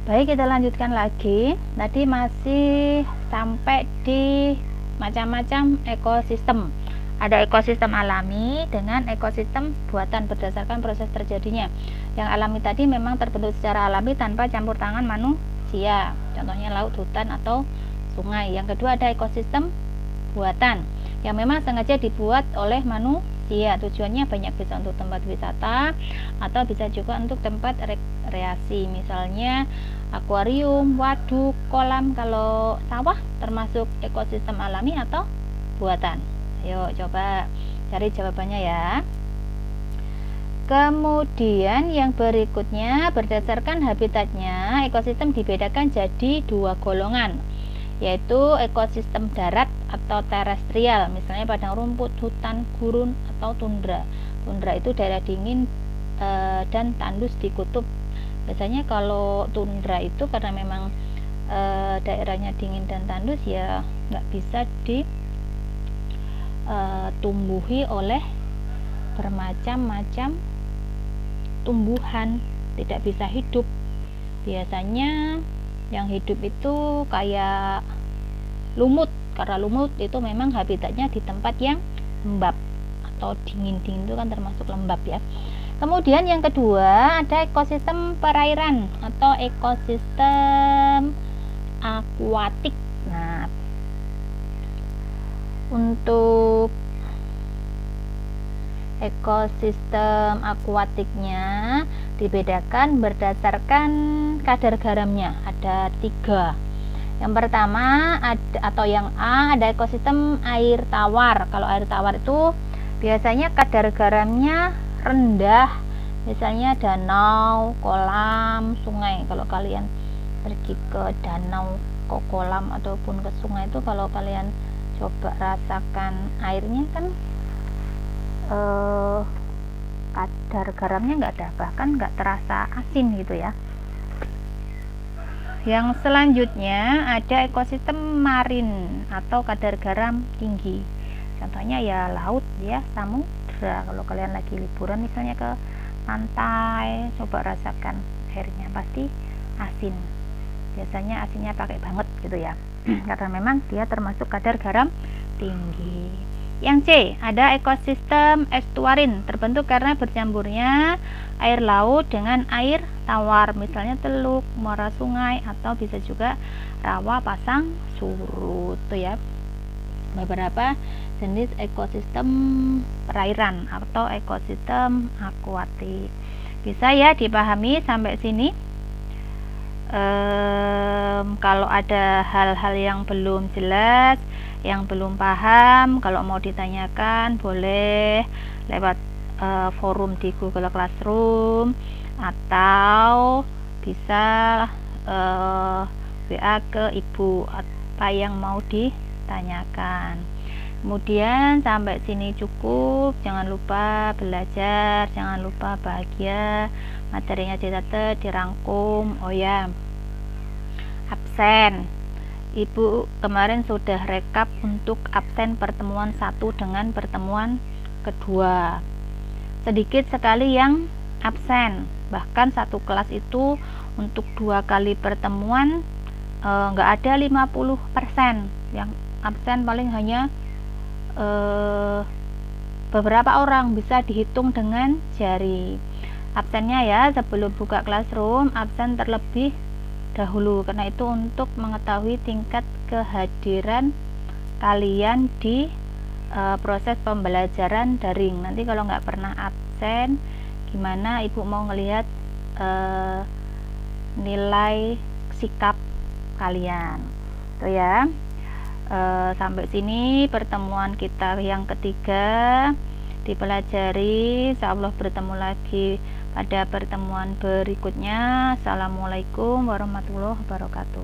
Baik, kita lanjutkan lagi. Tadi masih sampai di macam-macam ekosistem. Ada ekosistem alami dengan ekosistem buatan berdasarkan proses terjadinya. Yang alami tadi memang terbentuk secara alami tanpa campur tangan manusia, contohnya laut, hutan, atau sungai. Yang kedua ada ekosistem buatan yang memang sengaja dibuat oleh manusia. Tujuannya banyak, bisa untuk tempat wisata atau bisa juga untuk tempat rekreasi, misalnya akuarium, waduk, kolam. Kalau sawah termasuk ekosistem alami atau buatan? Ayo coba cari jawabannya ya. Kemudian yang berikutnya, berdasarkan habitatnya, ekosistem dibedakan jadi dua golongan, yaitu ekosistem darat atau terestrial, misalnya padang rumput, hutan, gurun, atau tundra. Tundra itu daerah dingin dan tandus di kutub. Biasanya kalau tundra itu karena memang daerahnya dingin dan tandus, ya nggak bisa ditumbuhi oleh bermacam-macam tumbuhan, tidak bisa hidup. Biasanya yang hidup itu kayak lumut, karena lumut itu memang habitatnya di tempat yang lembab atau dingin-dingin, itu kan termasuk lembab ya. Kemudian yang kedua ada ekosistem perairan atau ekosistem akuatik. Nah, untuk ekosistem akuatiknya dibedakan berdasarkan kadar garamnya. Ada 3. Yang pertama yang A, ada ekosistem air tawar. Kalau air tawar itu biasanya kadar garamnya rendah, misalnya danau, kolam, sungai. Kalau kalian pergi ke danau, ke kolam ataupun ke sungai itu, kalau kalian coba rasakan airnya kan kadar garamnya nggak ada, bahkan nggak terasa asin gitu ya. Yang selanjutnya ada ekosistem marin atau kadar garam tinggi, contohnya ya laut ya, samudra. Kalau kalian lagi liburan misalnya ke pantai, coba rasakan airnya, pasti asin. Biasanya asinnya pakai banget gitu ya karena memang dia termasuk kadar garam tinggi. Yang C, ada ekosistem estuarin, terbentuk karena bercampurnya air laut dengan air tawar, misalnya teluk, muara sungai, atau bisa juga rawa pasang surut. Tuh ya, beberapa jenis ekosistem perairan atau ekosistem akuatik. Bisa ya dipahami sampai sini? Kalau ada hal-hal yang belum jelas, yang belum paham, kalau mau ditanyakan boleh lewat forum di Google Classroom, atau bisa WA ke ibu apa yang mau ditanyakan. Kemudian sampai sini cukup. Jangan lupa belajar, jangan lupa bahagia. Materinya dicatat, dirangkum. Oh ya, absen. Ibu kemarin sudah rekap untuk absen pertemuan 1 dengan pertemuan kedua. Sedikit sekali yang absen. Bahkan satu kelas itu untuk 2 kali pertemuan nggak ada 50%. Yang absen paling hanya beberapa orang, bisa dihitung dengan jari. Absennya ya sebelum buka Classroom, absen terlebih dahulu, karena itu untuk mengetahui tingkat kehadiran kalian di proses pembelajaran daring. Nanti kalau nggak pernah absen, gimana ibu mau ngelihat nilai sikap kalian? Tuh ya. Sampai sini pertemuan kita yang ketiga dipelajari. Insyaallah bertemu lagi pada pertemuan berikutnya. Assalamualaikum warahmatullahi wabarakatuh.